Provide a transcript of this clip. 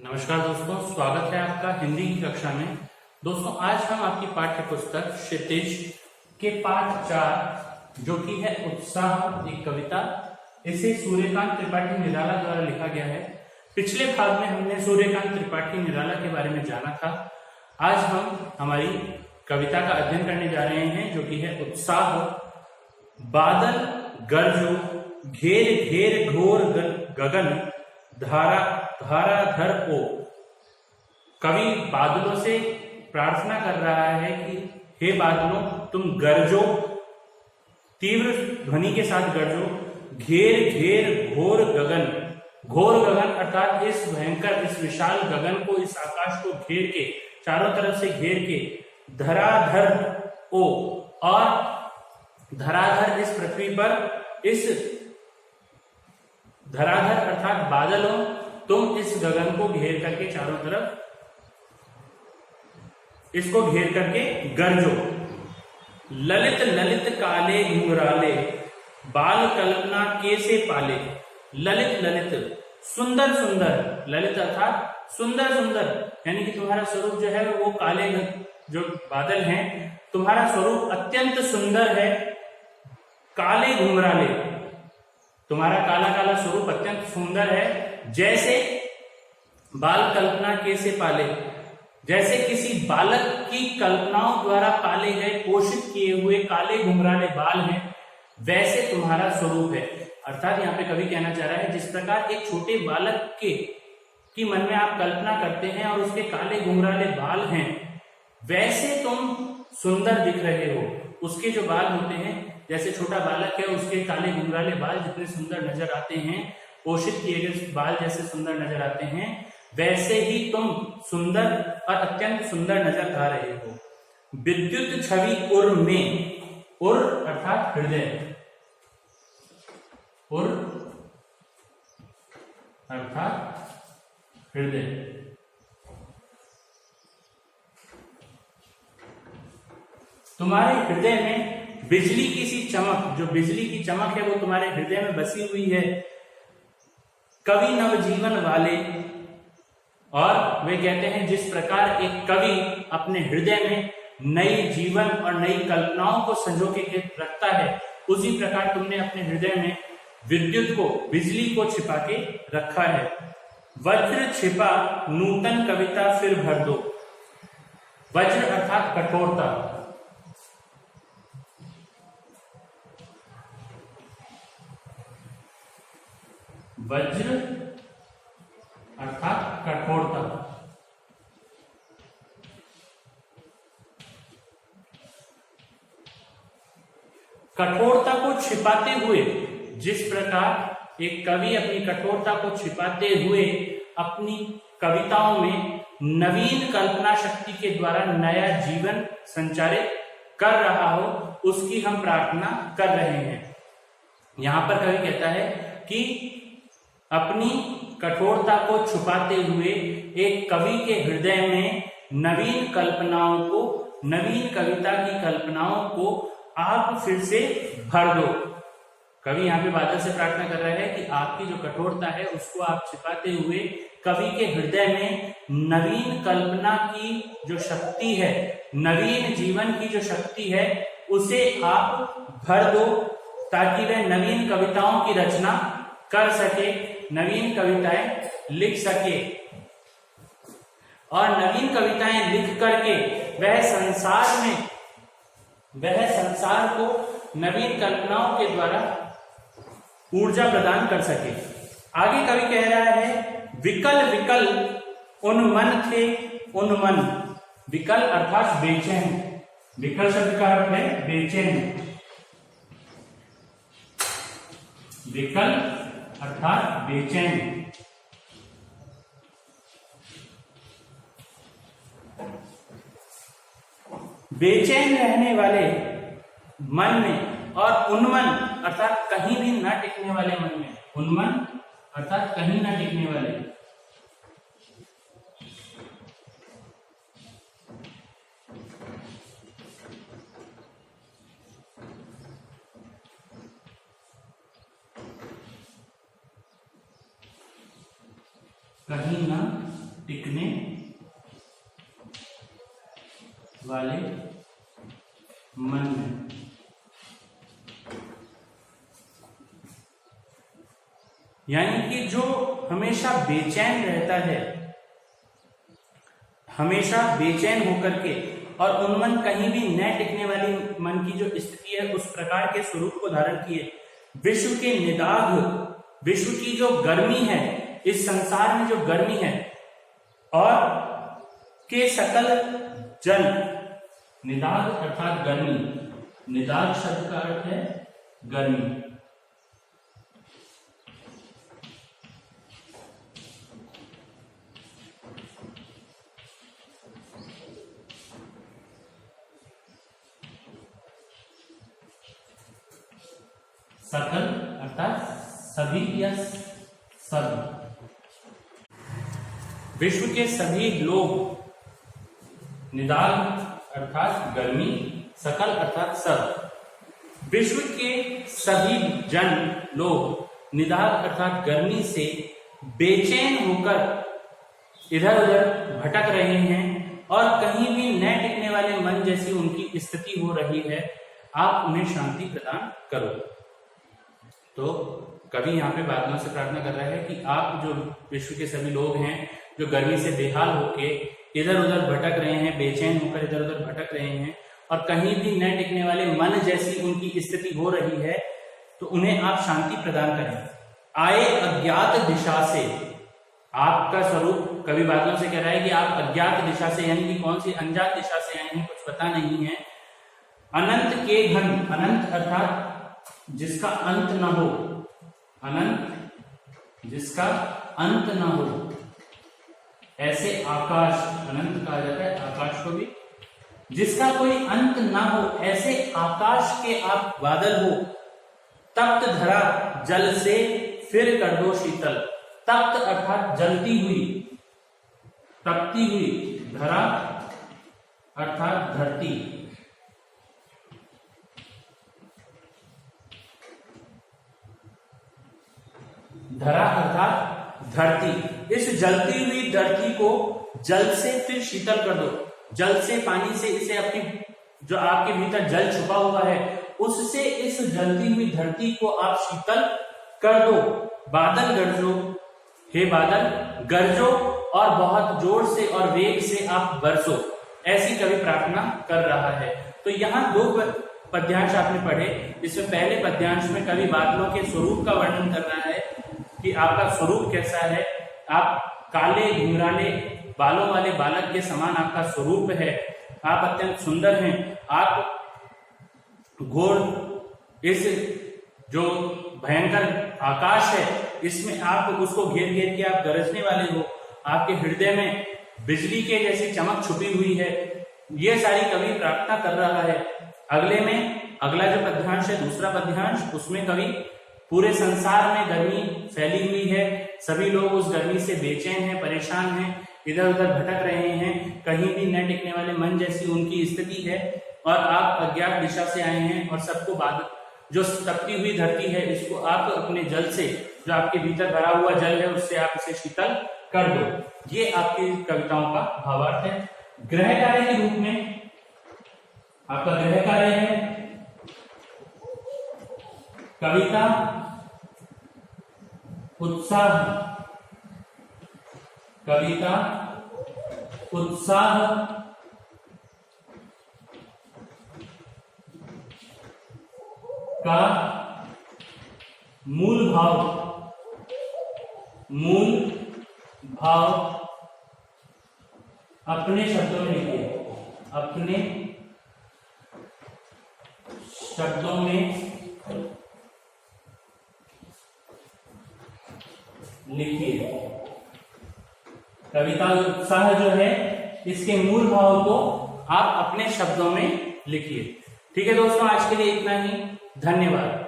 नमस्कार दोस्तों, स्वागत है आपका हिंदी की कक्षा में। दोस्तों, आज हम आपकी पाठ्य पुस्तक क्षितिज के पाठ 4 जो कि है उत्साह, एक कविता, इसे सूर्यकांत त्रिपाठी निराला द्वारा लिखा गया है। पिछले भाग में हमने सूर्यकांत त्रिपाठी निराला के बारे में जाना था। आज हम हमारी कविता का अध्ययन करने जा रहे हैं जो कि है उत्साह। बादल गरजो, घेर घेर घोर गगन, धारा धाराधर ओ। कवि बादलों से प्रार्थना कर रहा है कि हे बादलों, तुम गरजो, तीव्र ध्वनि के साथ गरजो। घेर घेर घोर गगन, घोर गगन अर्थात इस भयंकर, इस विशाल गगन को, इस आकाश को घेर के, चारों तरफ से घेर के, धराधर ओ, और धराधर इस पृथ्वी पर, इस धराधर अर्थात बादलों, तुम इस गगन को घेर करके, चारों तरफ इसको घेर करके गरजो। ललित ललित काले घुंघराले, बाल कल्पना कैसे पाले। ललित ललित, सुंदर सुंदर, ललित अर्थात सुंदर सुंदर, यानी कि तुम्हारा स्वरूप जो है वो काले जो बादल हैं, तुम्हारा स्वरूप अत्यंत सुंदर है। काले घुंघराले, तुम्हारा काला काला स्वरूप अत्यंत सुंदर है। जैसे बाल कल्पना कैसे पाले, जैसे किसी बालक की कल्पनाओं द्वारा पाले गए, पोषित किए हुए काले घुंघराले बाल हैं, वैसे तुम्हारा स्वरूप है। अर्थात यहाँ पे कवि कहना चाह रहा है, जिस प्रकार एक छोटे बालक की मन में आप कल्पना करते हैं और उसके काले घुंघराले बाल हैं, वैसे तुम सुंदर दिख रहे हो। उसके जो बाल होते हैं, जैसे छोटा बालक है, उसके काले घुंघराले बाल जितने सुंदर नजर आते हैं, पोषित किए गए बाल जैसे सुंदर नजर आते हैं, वैसे ही तुम सुंदर और अत्यंत सुंदर नजर आ रहे हो। विद्युत छवि उर में, उर अर्थात हृदय, उर अर्थात हृदय। तुम्हारे हृदय में बिजली की सी चमक, जो बिजली की चमक है वो तुम्हारे हृदय में बसी हुई है। कवि नवजीवन वाले, और वे कहते हैं जिस प्रकार एक कवि अपने हृदय में नई जीवन और नई कल्पनाओं को संजो के रखता है, उसी प्रकार तुमने अपने हृदय में विद्युत को, बिजली को छिपा के रखा है। वज्र छिपा नूतन कविता फिर भर दो। वज्र अर्थात कठोरता, वज्र अर्थात कठोरता। कठोरता को छिपाते हुए, जिस प्रकार एक कवि अपनी कठोरता को छिपाते हुए अपनी कविताओं में नवीन कल्पना शक्ति के द्वारा नया जीवन संचारित कर रहा हो, उसकी हम प्रार्थना कर रहे हैं। यहां पर कवि कहता है कि अपनी कठोरता को छुपाते हुए एक कवि के हृदय में नवीन कल्पनाओं को, नवीन कविता की कल्पनाओं को आप फिर से भर दो। कवि यहाँ पे बादल से प्रार्थना कर रहा है कि आपकी जो कठोरता है उसको आप छिपाते हुए कवि के हृदय में नवीन कल्पना की जो शक्ति है, नवीन जीवन की जो शक्ति है, उसे आप भर दो, ताकि वह नवीन कविताओं की रचना कर सके, नवीन कविताएं लिख सके, और नवीन कविताएं लिख करके वह संसार को नवीन कल्पनाओं के द्वारा ऊर्जा प्रदान कर सके। आगे कवि कह रहा है, विकल विकल उन मन थे उन मन। विकल अर्थात बेचैन, विकल शब्द का अर्थ है बेचैन। विकल अर्थात बेचैन। बेचैन रहने वाले मन में, और उन्मन अर्थात कहीं भी न टिकने वाले मन में, उन्मन अर्थात कहीं न टिकने वाले। कहीं न टिकने वाले मन में। यानी कि जो हमेशा बेचैन रहता है, हमेशा बेचैन होकर के और उन्मन कहीं भी न टिकने वाली मन की जो स्थिति है उस प्रकार के स्वरूप को धारण किए विश्व के निदाघ, विश्व की जो गर्मी है, इस संसार में जो गर्मी है और के सकल जल, निदाघ अर्थात गर्मी, निदाघ शब्द का अर्थ है गर्मी। सकल अर्थात सभी या सब, विश्व के सभी लोग, निदाघ अर्थात गर्मी, सकल अर्थात सब, विश्व के सभी जन लोग निदाघ अर्थात गर्मी से बेचैन होकर इधर उधर भटक रहे हैं और कहीं भी न टिकने वाले मन जैसी उनकी स्थिति हो रही है। आप उन्हें शांति प्रदान करो। तो कवि यहाँ पे बादलों से प्रार्थना कर रहा है कि आप जो विश्व के सभी लोग हैं जो गर्मी से बेहाल होके इधर उधर भटक रहे हैं, बेचैन होकर इधर उधर भटक रहे हैं और कहीं भी न टिकने वाले मन जैसी उनकी स्थिति हो रही है, तो उन्हें आप शांति प्रदान करें। आए अज्ञात दिशा से, आपका स्वरूप कवि बादलों से कह रहा है कि आप अज्ञात दिशा से, यानी कि कौन सी अनजान दिशा से आए हैं, कुछ पता नहीं है। अनंत के घन, अनंत अर्थात जिसका अंत न हो, अनंत जिसका अंत न हो, ऐसे आकाश, अनंत कहा जाता है आकाश को भी, जिसका कोई अंत ना हो, ऐसे आकाश के आप बादल हो। तप्त धरा जल से फिर कर दो शीतल, तप्त अर्थात जलती हुई, तपती हुई, धरा अर्थात धरती, धरा अर्थात धरती, इस जलती हुई धरती को जल से फिर शीतल कर दो। जल से, पानी से, इसे अपनी जो आपके भीतर जल छुपा हुआ है उससे इस जलती हुई धरती को आप शीतल कर दो। बादल गरजो, हे बादल गरजो और बहुत जोर से और वेग से आप बरसो, ऐसी कवि प्रार्थना कर रहा है। तो यहाँ दो पद्यांश आपने पढ़े। इसमें पहले पद्यांश में कवि बादलों के स्वरूप का वर्णन कर रहा है कि आपका स्वरूप कैसा है, आप काले घुंघराले बालों वाले बालक के समान आपका स्वरूप है, आप अत्यंत सुंदर हैं, आप घोर इस जो भयंकर आकाश है इसमें आप उसको घेर घेर के आप गरजने वाले हो, आपके हृदय में बिजली के जैसी चमक छुपी हुई है। ये सारी कवि प्रार्थना कर रहा है। अगले में अगला जो पद्यांश है, दूसरा पद्यांश, उसमें कवि पूरे संसार में गर्मी फैली हुई है, सभी लोग उस गर्मी से बेचैन हैं, परेशान हैं, इधर उधर भटक रहे हैं, कहीं भी न टिकने वाले मन जैसी उनकी स्थिति है और आप अज्ञात दिशा से आए हैं और सबको बादल, जो तपती हुई धरती है, इसको आप अपने जल से, जो आपके भीतर भरा हुआ जल है, उससे आप इसे शीतल कर दो। ये आपकी कविताओं का भावार्थ है। गृह कार्य के रूप में आपका गृह कार्य है कविता उत्साह, कविता उत्साह का मूल भाव, मूल भाव अपने शब्दों में लिखिए, अपने शब्दों में लिखिए। कविता उत्साह जो है इसके मूल भाव को आप अपने शब्दों में लिखिए। ठीक है दोस्तों, आज के लिए इतना ही। धन्यवाद।